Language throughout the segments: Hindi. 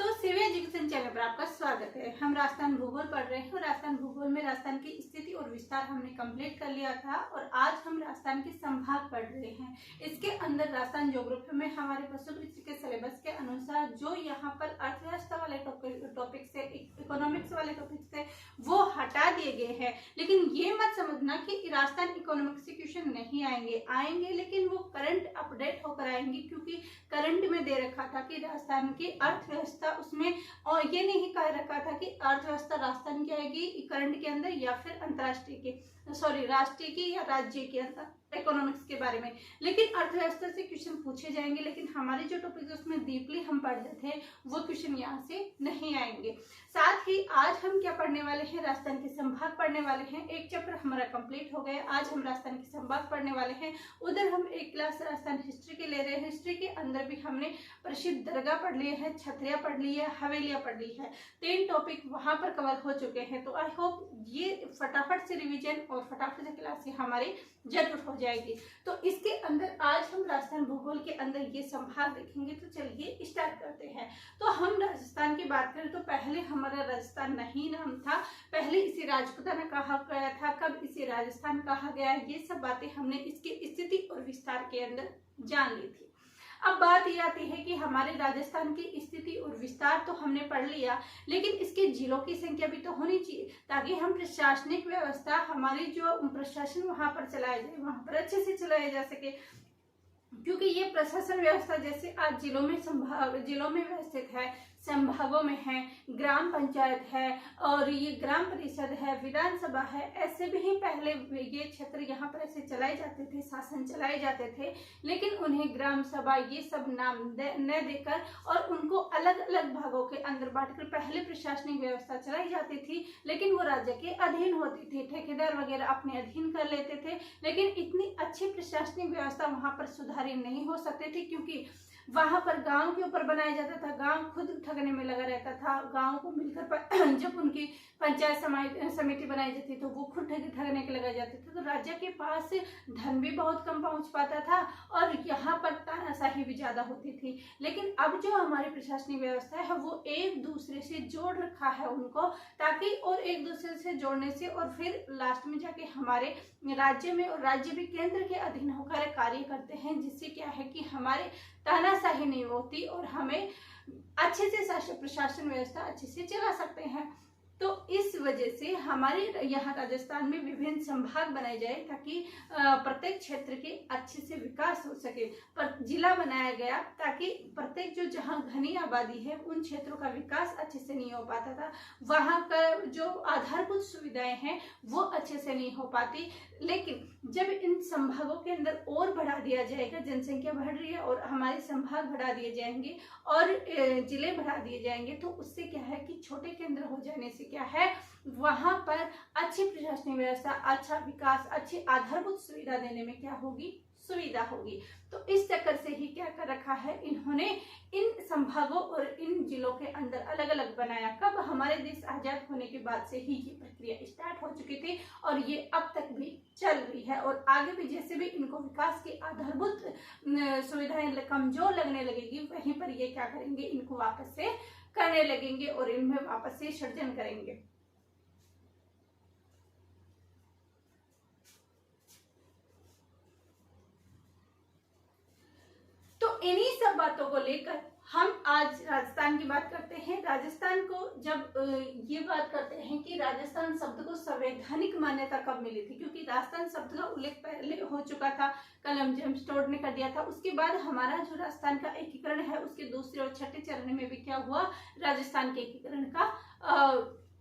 दोस्तों, सीवी एजुकेशन चैनल पर आपका स्वागत है। हम राजस्थान भूगोल पढ़ रहे हैं और राजस्थान भूगोल में राजस्थान की स्थिति और विस्तार हमने कंप्लीट कर लिया था और आज हम राजस्थान के संभाग पढ़ रहे हैं। इसके अंदर राजस्थान ज्योग्राफी में हमारे प्रस्तुत के सिलेबस के अनुसार जो यहाँ पर अर्थव्यवस्था वाले टॉपिक से, इकोनॉमिक्स वाले टॉपिक से वो हटा दिए गए हैं। लेकिन ये मत समझना कि राजस्थान इकोनॉमिक्स से क्वेश्चन नहीं आएंगे, लेकिन वो करंट अपडेट होकर आएंगे, क्योंकि करंट में दे रखा था कि राजस्थान की अर्थव्यवस्था उसमें, और ये नहीं कह रखा था कि अर्थव्यवस्था राजस्थान की आएगी करंट के अंदर या फिर अंतरराष्ट्रीय की, राष्ट्रीय की या राज्य के अंदर इकोनॉमिक्स के बारे में। लेकिन अर्थव्यवस्था से क्वेश्चन पूछे जाएंगे, लेकिन हमारे जो टॉपिक उसमें डीपली हम पढ़ रहे थे वो क्वेश्चन यहाँ से नहीं आएंगे। साथ ही आज हम क्या पढ़ने वाले हैं, राजस्थान के संभाग पढ़ने वाले हैं। एक चैप्टर हमारा कंप्लीट हो गया, आज हम राजस्थान के संभाग पढ़ने वाले हैं। उधर हम एक क्लास राजस्थान हिस्ट्री के ले रहे हैं। हिस्ट्री के अंदर भी हमने प्रसिद्ध दरगाह पढ़ लिए है, छतरियाँ पढ़ ली है, हवेलियाँ पढ़ ली है। 3 टॉपिक वहाँ पर कवर हो चुके हैं। तो आई होप ये फटाफट से रिविजन और फटाफट से क्लास हमारी जरूर हो जाएगी। तो इसके अंदर आज हम राजस्थान भूगोल के अंदर ये संभाग देखेंगे। तो चलिए स्टार्ट करते हैं। तो हम राजस्थान की बात करें तो पहले हमारा राजस्थान नहीं नाम था, पहले इसे राजपूताना कहा गया था। कब इसे राजस्थान कहा गया, ये सब बातें हमने इसकी स्थिति और विस्तार के अंदर जान ली थी। अब बात ये आती है कि हमारे राजस्थान की स्थिति और विस्तार तो हमने पढ़ लिया, लेकिन इसके जिलों की संख्या भी तो होनी चाहिए, ताकि हम प्रशासनिक व्यवस्था, हमारी जो प्रशासन वहां पर चलाया जाए, वहां पर अच्छे से चलाया जा सके। क्योंकि ये प्रशासन व्यवस्था जैसे आज जिलों में व्यवस्थित है, संभागों में है, ग्राम पंचायत है और ये ग्राम परिषद है, विधानसभा है, ऐसे भी पहले ये क्षेत्र यहाँ पर ऐसे चलाए जाते थे, शासन चलाए जाते थे। लेकिन उन्हें ग्राम सभा ये सब नाम न देकर और उनको अलग अलग भागों के अंदर बांटकर पहले प्रशासनिक व्यवस्था चलाई जाती थी, लेकिन वो राज्य के अधीन होती थी। ठेकेदार वगैरह अपने अधीन कर लेते थे, लेकिन इतनी अच्छी प्रशासनिक व्यवस्था वहाँ पर सुधारी नहीं हो सकती थी, क्योंकि वहां पर गांव के ऊपर बनाया जाता था। गांव खुद ठगने में लगा रहता था। गांव को मिलकर जब उनकी पंचायत समिति बनाई जाती तो वो खुद ठगने के लगा जाते थे। तो राज्य के पास धन भी बहुत कम पहुंच पाता था और यहाँ पर तानाशाही भी ज्यादा होती थी। लेकिन अब जो हमारी प्रशासनिक व्यवस्था है वो एक दूसरे से जोड़ रखा है उनको, ताकि और एक दूसरे से जोड़ने से और फिर लास्ट में जाके हमारे राज्य में, और राज्य भी केंद्र के अधीन होकर कार्य करते हैं, जिससे क्या है कि हमारे तानाशाही नहीं होती और हमें अच्छे से प्रशासन व्यवस्था अच्छे से चला सकते हैं। तो इस वजह से हमारे यहाँ राजस्थान में विभिन्न संभाग बनाए जाए, ताकि प्रत्येक क्षेत्र के अच्छे से विकास हो सके। पर जिला बनाया गया ताकि प्रत्येक जो जहाँ घनी आबादी है उन क्षेत्रों का विकास अच्छे से नहीं हो पाता था, वहाँ का जो आधारभूत सुविधाएं हैं वो अच्छे से नहीं हो पाती। लेकिन जब इन संभागों के अंदर और बढ़ा दिया जाएगा, जनसंख्या बढ़ रही है और हमारे संभाग बढ़ा दिए जाएंगे और जिले बढ़ा दिए जाएंगे, तो उससे क्या है कि छोटे केंद्र हो जाने से क्या है, वहां पर अच्छी प्रशासनिक व्यवस्था, अच्छा विकास, अच्छी आधारभूत सुविधा देने में क्या होगी, सुविधा होगी। तो इस चक्कर से ही क्या कर रखा है इन्होंने, इन संभागों और इन जिलों के अंदर अलग अलग बनाया। कब, हमारे देश आजाद होने के बाद से ही ये प्रक्रिया स्टार्ट हो चुकी थी और ये अब तक भी चल रही है। और आगे भी जैसे भी इनको विकास की आधारभूत सुविधाएं कमजोर लगने लगेगी, वहीं पर ये क्या करेंगे, इनको वापस से करने लगेंगे और इनमें वापस से सृजन करेंगे। तो इन्हीं सब बातों को लेकर हम आज राजस्थान की बात करते हैं। राजस्थान को जब ये बात करते हैं कि राजस्थान शब्द को संवैधानिक मान्यता कब मिली थी, क्योंकि राजस्थान शब्द का उल्लेख पहले हो चुका था, कलम जेम्स टोड ने कर दिया था। उसके बाद हमारा जो राजस्थान का एकीकरण है उसके दूसरे और छठे चरण में भी क्या हुआ, राजस्थान के एकीकरण का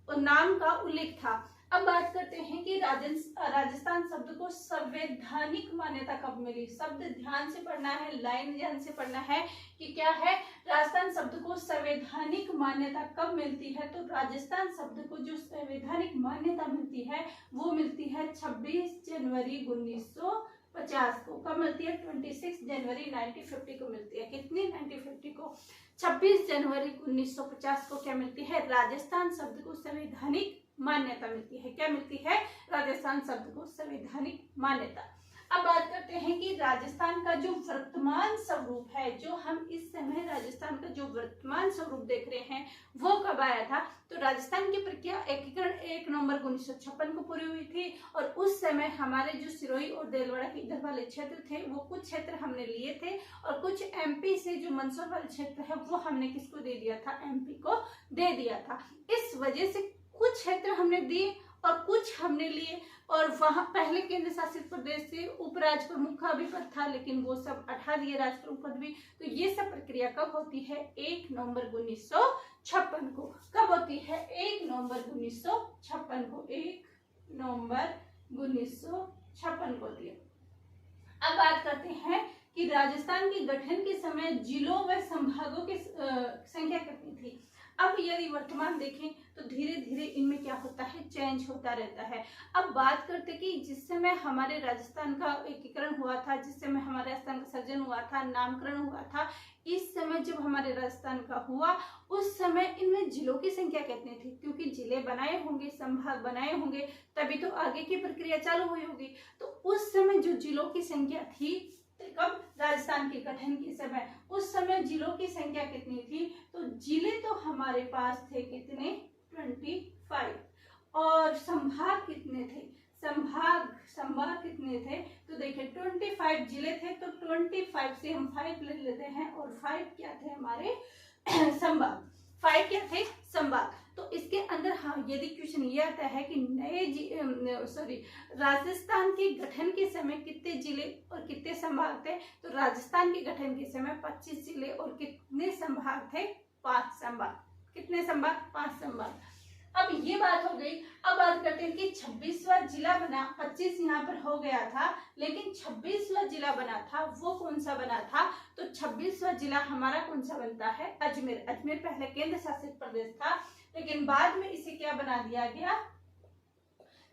नाम का उल्लेख था। अब बात करते हैं कि राजस्थान शब्द को संवैधानिक मान्यता कब मिली। शब्द ध्यान से पढ़ना है, लाइन ध्यान से पढ़ना है कि क्या है, राजस्थान शब्द को संवैधानिक मान्यता कब मिलती है। तो राजस्थान शब्द को जो संवैधानिक मान्यता मिलती है वो मिलती है 26 जनवरी 1950 को। कब मिलती है, 26 जनवरी 1950 को मिलती है। कितनी, 1950 को, 26 जनवरी 1950 को क्या मिलती है, राजस्थान शब्द को संवैधानिक मान्यता मिलती है। क्या मिलती है, राजस्थान शब्द को संवैधानिक मान्यता। अब बात करते हैं कि राजस्थान का जो वर्तमान स्वरूप है, जो हम इस समय राजस्थान का जो वर्तमान स्वरूप देख रहे हैं वो कब आया था। तो राजस्थान की प्रक्रिया एकीकरण 1 नवंबर 1956 को पूरी हुई थी और उस समय हमारे जो सिरोही और देलवाड़ा के इधर वाले क्षेत्र थे वो कुछ क्षेत्र हमने लिए थे और कुछ एमपी से जो मंदसौर वाले क्षेत्र है वो हमने किसको दे दिया था, एमपी को दे दिया था। इस वजह से कुछ क्षेत्र हमने दिए और कुछ हमने लिए और वहां पहले केंद्र शासित प्रदेश से उपराज प्रमुख का भी पद था लेकिन वो सब हटा दिए, राज प्रमुख पद भी। तो ये सब प्रक्रिया कब होती है, 1 नवंबर 1956 को। कब होती है, 1 नवंबर 1956 को, 1 नवंबर 1956 को होती है। अब बात करते हैं कि राजस्थान के गठन के समय जिलों व संभागों की संख्या कितनी थी। अब यदि वर्तमान देखें तो धीरे धीरे इनमें क्या होता है, चेंज होता रहता है। अब बात करते कि जिस समय हमारे राजस्थान का एकीकरण हुआ था, जिस समय हमारे राजस्थान का सर्जन हुआ था, नामकरण हुआ था, इस समय जब हमारे राजस्थान का हुआ उस समय इनमें जिलों की संख्या कितनी थी, क्योंकि जिले बनाए होंगे, संभाग बनाए होंगे, तभी तो आगे की प्रक्रिया चालू हुई होगी। तो उस समय जो जिलों की संख्या थी, कब, राजस्थान के गठन के समय, उस समय जिलों की संख्या कितनी थी, तो जिले तो हमारे पास थे कितने, 25 और संभाग कितने थे, संभाग कितने थे, तो देखिए 25 जिले थे, तो 25 से हम 5 ले लेते हैं और 5 क्या थे हमारे संभाग, 5 क्या थे, संभाग। तो इसके अंदर हाँ यदि क्वेश्चन ये आता है कि राजस्थान के गठन के समय कितने जिले और कितने संभाग थे, तो राजस्थान के गठन के समय 25 जिले और कितने संभाग थे, 5 संभाग। कितने संभाग, 5 संभाग। अब ये बात हो गई। अब बात करते हैं कि 26वां जिला बना, 25 यहाँ पर हो गया था लेकिन 26वां जिला बना था, वो कौन सा बना था, तो 26वां जिला हमारा कौन सा बनता है, अजमेर। अजमेर पहले केंद्र शासित प्रदेश था लेकिन बाद में इसे क्या बना दिया गया,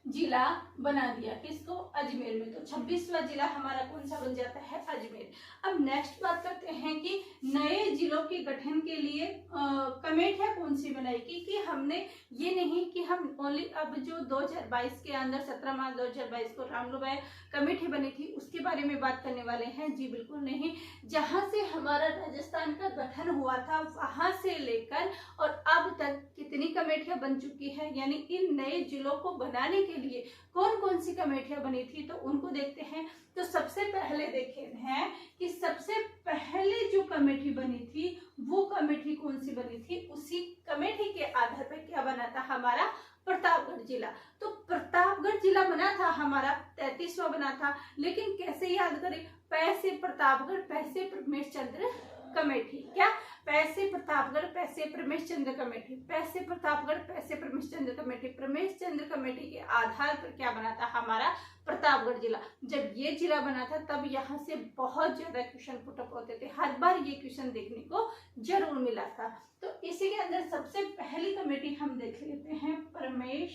जिला बना दिया, किसको, अजमेर में। तो 26वां जिला हमारा कौन सा बन जाता है, अजमेर। अब नेक्स्ट बात करते हैं कि नए जिलों के गठन के लिए कमेटियां कौन सी बनाएगी, कि हमने ये नहीं कि हम ओनली अब जो 2022 के अंदर 17 मार्च 2022 को रामलुभाया कमेटी बनी थी उसके बारे में बात करने वाले हैं, जी बिल्कुल नहीं। जहां से हमारा राजस्थान का गठन हुआ था वहां से लेकर और अब तक कितनी कमेटियां बन चुकी है, यानी इन नए जिलों को बनाने के लिए कौन कौन सी कमेटियां बनी थी, तो उनको देखते हैं। तो सबसे पहले देखे हैं कि सबसे पहले जो कमेटी बनी थी वो कमेटी कौन सी बनी थी, उसी कमेटी के आधार पर क्या बना था हमारा, प्रतापगढ़ जिला। तो प्रतापगढ़ जिला बना था हमारा, 33वां बना था। लेकिन कैसे याद करें, पैसे प्रतापगढ़, पैसे प्रमेश चंद्र कमेटी, क्या, पैसे प्रतापगढ़, पैसे प्रमेश चंद्र कमेटी, पैसे प्रतापगढ़, पैसे प्रमेश चंद्र कमेटी, प्रमेश चंद्र कमेटी के आधार पर क्या बना था हमारा, प्रतापगढ़ जिला। जब ये जिला बना था तब यहाँ से बहुत ज्यादा क्वेश्चन पुटअप होते थे, हर बार ये क्वेश्चन देखने को जरूर मिला था। तो इसी के अंदर सबसे पहली कमेटी हम देख लेते हैं, प्रमेश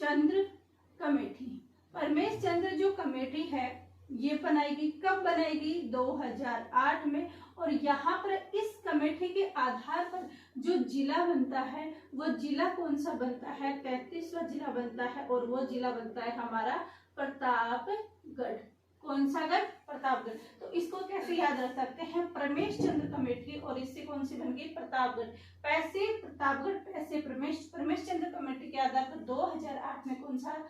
चंद्र कमेटी। परमेश चंद्र जो कमेटी है ये बनाएगी, कब बनाएगी, 2008 में। और यहाँ पर इस कमेटी के आधार पर जो जिला बनता है वो जिला कौन सा बनता है, 33वां जिला बनता है और वो जिला बनता है हमारा प्रतापगढ़। कौन सा गढ़, प्रतापगढ़। तो इसको कैसे याद रख सकते हैं, प्रमेश चंद्र कमेटी और इससे कौन सी बन गई, प्रतापगढ़। पैसे प्रतापगढ़, पैसे प्रमेश चंद्र कमेटी के आधार पर 2008 में कौन सा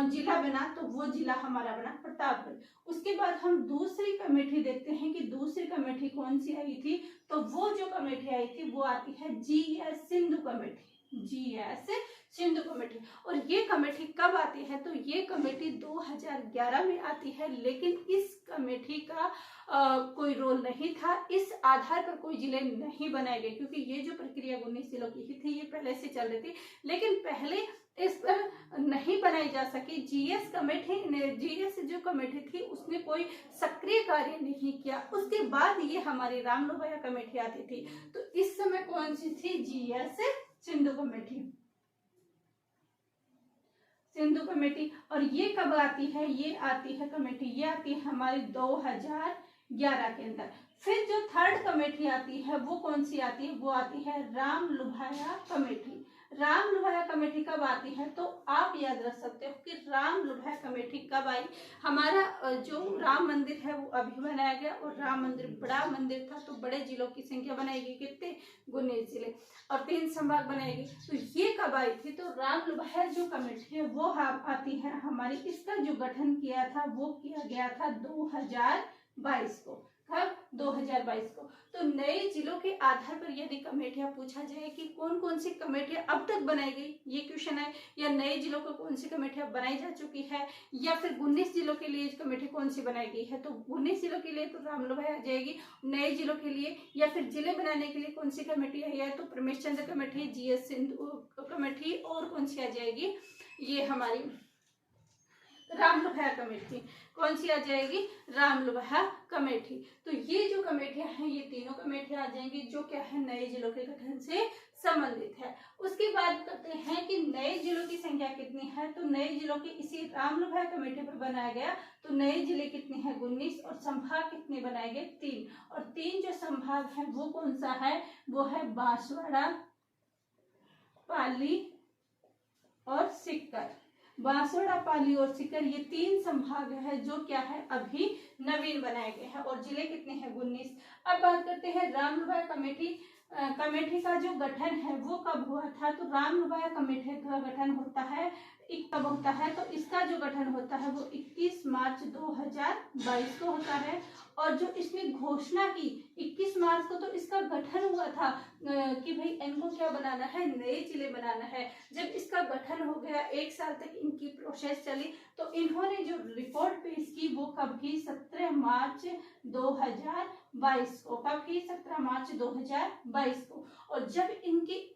जिला बना, तो वो जिला हमारा बना प्रतापगढ़। उसके बाद हम दूसरी कमेटी देखते हैं कि दूसरी कमेटी कौन सी आई थी, तो वो जो कमेटी आई थी वो आती है GS Sindhu committee, GS Sindhu committee. और ये कमेटी कब आती है, तो ये कमेटी 2011 में आती है। लेकिन इस कमेटी का कोई रोल नहीं था, इस आधार पर कोई जिले नहीं बनाए गए, क्योंकि ये जो प्रक्रिया 19 जिलों की ही थी ये पहले से चल रही थी, लेकिन पहले इस पर नहीं बनाई जा सकी। GS कमेटी ने, GS जो कमेटी थी उसने कोई सक्रिय कार्य नहीं किया। उसके बाद ये हमारी रामलुभाया कमेटी आती थी। तो इस समय कौन सी थी, GS Sindhu committee, Sindhu committee. और ये कब आती है, ये आती है कमेटी, ये आती है हमारी 2011 के अंदर। फिर जो थर्ड कमेटी आती है वो कौन सी आती है, वो आती है रामलुभाया कमेटी। राम लुभाया कमेटी कब आती है, तो आप याद रख सकते हो कि राम लुभाया कमेटी कब आई। हमारा जो राम मंदिर है वो अभी बनाया गया और राम मंदिर बड़ा मंदिर था, तो बड़े जिलों की संख्या बनाएगी कितने, 19 जिले और 3 संभाग बनाएगी। तो ये कब आई थी, तो राम लुभाया जो कमेटी है वो आती है हमारी। इसका जो गठन किया था वो किया गया था 2022 को। कब, 2022 को। तो नए जिलों के आधार पर यदि कमेटियां पूछा जाए कि कौन कौन सी कमेटियां अब तक बनाई गई, ये क्वेश्चन है, या नए जिलों को कौन सी कमेटियां बनाई जा चुकी है, या फिर 19 जिलों के लिए कमेटी कौन सी बनाई गई है, तो 19 जिलों के लिए तो राम लुभाया आ जाएगी। नए जिलों के लिए या फिर जिले बनाने के लिए कौन सी कमेटी है, या तो प्रमेश चंद्र कमेटी, GS सिंधु कमेटी, और कौन सी आ जाएगी, ये हमारी राम लुभाया कमेटी। कौन सी आ जाएगी, राम लुभाया कमेटी। तो ये जो कमेटियां हैं ये तीनों कमेटियां आ जाएंगी जो क्या है, नए जिलों के गठन से संबंधित है। उसके बाद करते हैं कि नए जिलों की संख्या कितनी है, तो नए जिलों की इसी राम लुभाया कमेटी पर बनाया गया। तो नए जिले कितने हैं, 19, और संभाग कितने बनाए गए, 3। और 3 जो संभाग है वो कौन सा है, वो है बांसवाड़ा, पाली और सीकर। बांसवाड़ा, पाली और सीकर, ये 3 संभाग है जो क्या है, अभी नवीन बनाए गए हैं। और जिले कितने हैं, 19। अब बात करते हैं राम लुभाया कमेटी का जो गठन है वो कब हुआ था, तो राम लुभाया कमेटी का गठन होता है कब होता है, तो इसका जो गठन होता है वो 21 मार्च 2022 को होता है। और जो इसने घोषणा की 21 मार्च को, तो इसका गठन हुआ था कि भाई इनको क्या बनाना है, नए जिले बनाना है। जब इसका गठन हो गया, 1 साल तक इनकी प्रोसेस चली, तो इन्होंने जो रिपोर्ट पेश की वो कब की, 17 मार्च 2022 को। कब की, 17 मार्च 2022 को। और जब इनकी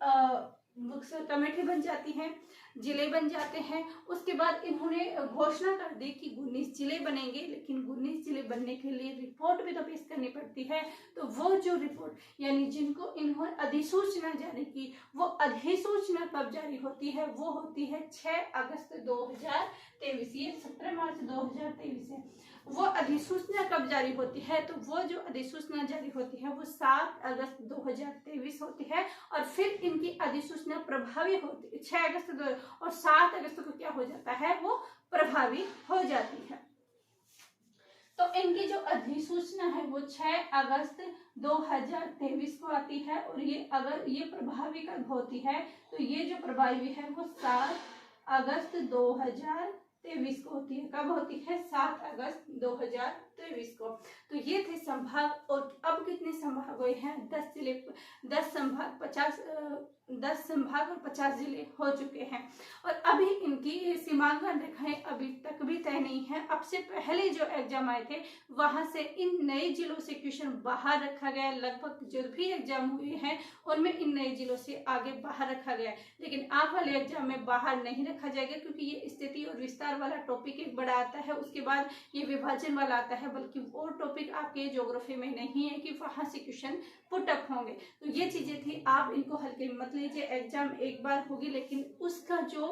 कमेटी बन जाती है, जिले बन जाते हैं, उसके बाद इन्होंने घोषणा कर दी कि 19 जिले बनेंगे। लेकिन 19 जिले बनने के लिए रिपोर्ट भी तो पेश करनी पड़ती है। तो वो जो रिपोर्ट यानी जिनको इन्होंने अधिसूचना जारी की, वो अधिसूचना कब जारी होती है, वो होती है 6 अगस्त 2023। ये 17 मार्च 2023 है। वो अधिसूचना कब जारी होती है, तो वो जो अधिसूचना जारी होती है वो 7 अगस्त 2023 होती है। और फिर इनकी अधिसूचना प्रभावी होती है 6 अगस्त और 7 अगस्त को क्या हो जाता है, वो प्रभावी हो जाती है। तो इनकी जो अधिसूचना है वो 6 अगस्त 2023 को आती है। और ये अगर ये प्रभावी कब होती है, तो ये जो प्रभावी है वो 7 अगस्त 2023 को होती है। कब होती है, 7 अगस्त 2023 को। तो ये थे संभाग। और अब कितने संभाग हुए हैं, 10 जिले, 10 संभाग, 10 संभाग और 50 जिले हो चुके हैं। और अभी इनकी सीमांकन रेखाएं अभी तक भी तय नहीं है। अब से पहले जो एग्जाम आए थे वहां से इन नए जिलों से क्वेश्चन बाहर रखा गया। लगभग जो भी एग्जाम हुए हैं उनमें इन नए जिलों से आगे बाहर रखा गया। लेकिन आप वाले एग्जाम में बाहर नहीं रखा जाएगा, क्योंकि ये स्थिति और विस्तार वाला टॉपिक एक बड़ा आता है, उसके बाद ये विभाजन वाला आता है। बल्कि वो टॉपिक आपके ज्योग्राफी में नहीं है कि वहां से क्वेश्चन पुटअप होंगे। तो ये चीजें थी, आप इनको हल्के में मत लीजिए। एग्जाम एक बार होगी, लेकिन उसका जो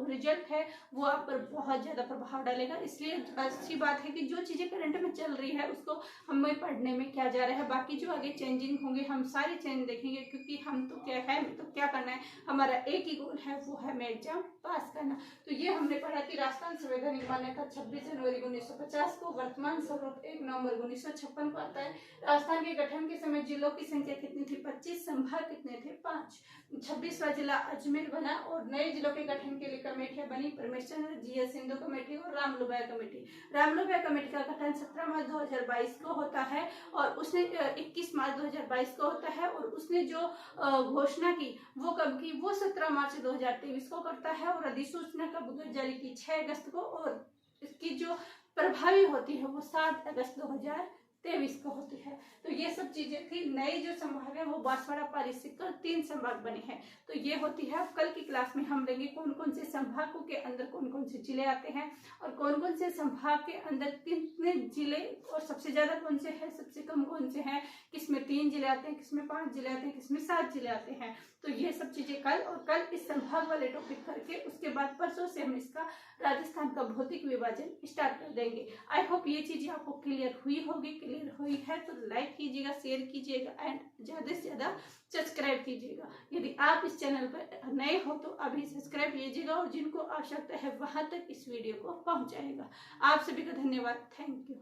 रिजल्ट है वो आप पर बहुत ज्यादा प्रभाव डालेगा। इसलिए अच्छी बात है कि जो चीजें करंट में चल रही है उसको हमें पढ़ने में क्या जा रहा है। बाकी जो आगे चेंजिंग होंगे हम सारे चेंज देखेंगे, क्योंकि हम तो क्या है, तो क्या करना है, हमारा एक ही गोल है, वो है हमें एग्जाम पास करना। तो ये हमने पढ़ा कि राजस्थान संवैधानिक मान्यता 26 जनवरी 1950 को, वर्तमान स्वरूप 1 नवंबर 1956 को आता है। राजस्थान के गठन के समय जिलों की संख्या कितनी थी, 25, संभाग कितने थे, 5। 26वां जिला अजमेर बना। और नए जिलों के गठन के लिए कमेटियां बनी, परमेश चंद्र, GS सिंधु कमेटी और राम लुभाया कमेटी। राम लुभाया कमेटी का गठन 17 मार्च 2022 को होता है और उसने 21 मार्च 2022 को होता है। और उसने जो घोषणा की वो कब की, वो 17 मार्च 2023 को करता है। और अधिसूचना कब जारी की, 6 अगस्त को। और इसकी जो प्रभावी होती है वो 7 अगस्त 2023 को होती है। तो ये सब चीजें थी। नए जो संभाग है वो बांसवाड़ा, पाली, सीकर 3 संभाग बने हैं। तो ये होती है। कल की क्लास में हम लेंगे कौन कौन से संभागों के अंदर कौन कौन से जिले आते हैं और कौन कौन से संभाग के अंदर कितने जिले, और सबसे ज्यादा कौन से हैं, सबसे कम कौन से हैं, किसमें 3 जिले आते हैं, किसमें 5 जिले आते हैं, किसमें 7 जिले आते हैं। तो ये सब चीजें कल, और कल इस संभाग वाले टॉपिक करके उसके बाद परसों से हम इसका राजस्थान का भौतिक विभाजन स्टार्ट कर देंगे। आई होप ये चीजें आपको क्लियर हुई होगी। क्लियर हुई है तो लाइक कीजिएगा, शेयर कीजिएगा एंड ज़्यादा से ज़्यादा सब्सक्राइब कीजिएगा। यदि आप इस चैनल पर नए हो तो अभी सब्सक्राइब कीजिएगा और जिनको आवश्यकता है वहां तक इस वीडियो को पहुंचाएगा। आप सभी का धन्यवाद। Thank you.